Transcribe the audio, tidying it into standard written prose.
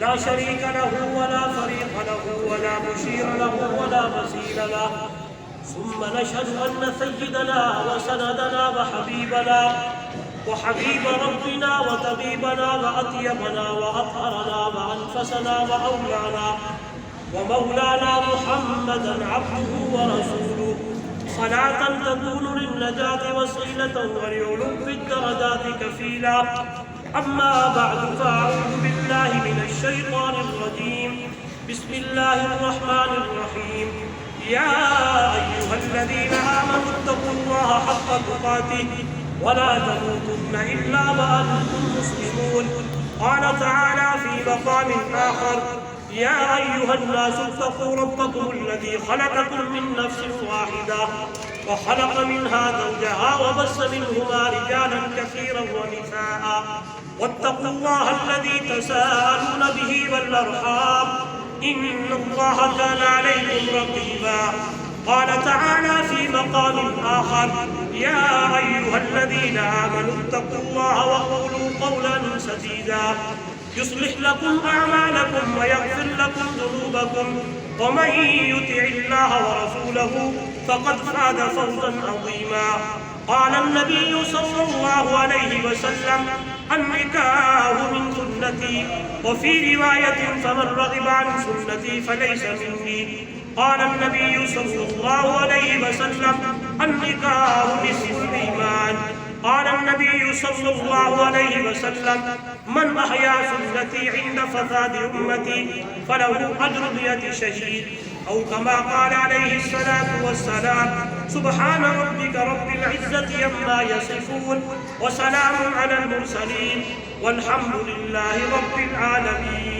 لا شريك له ولا فريق له ولا مشير له ولا مثيل له. ثم نشهد أن سيدنا وسندنا وحبيب ربنا وطبيبنا وأطيبنا وأطهرنا وأنفسنا وأولانا ومولانا محمدا عبده ورسوله، صلاة تكون للنجاة وسيلة ولعلو الدرجات كفيلا. أما بعد، فأعوذ بالله من الشيطان الرجيم. بسم الله الرحمن الرحيم. يا أيها الذين آمنوا اتقوا الله حق تقاته ولا تموتن إلا وأنتم مسلمون. قال تعالى في مقام آخر: يا أيها الناس اتقوا ربكم الذي خلقكم من نفس واحدة وخلق منها زوجها وبث منهما رجالا كثيرا ونساء، واتقوا الله الذي تساءلون به والأرحام إن الله كان عليكم رقيبا. قال تعالى في مقام آخر: يا أيها الذين آمنوا اتقوا الله وقولوا قولا سديدا يصلح لكم أعمالكم ويغفر لكم ذنوبكم، ومن يطع الله ورسوله فقد فاز فوزا عظيما. قال النبي صلى الله عليه وسلم: النكاح من سنتي، وفي رواية: فمن رغب عن سنتي فليس مني. قال النبي صلى الله عليه وسلم: النكاح نصف الإيمان. قال النبي صلى الله عليه وسلم: من أحيا سنتي عند فساد أمتي فله أجر 100 شهيد، أو كما قال عليه الصلاة والسلام. سبحان ربك رب العزة عما يصفون، وسلام على المرسلين، والحمد لله رب العالمين.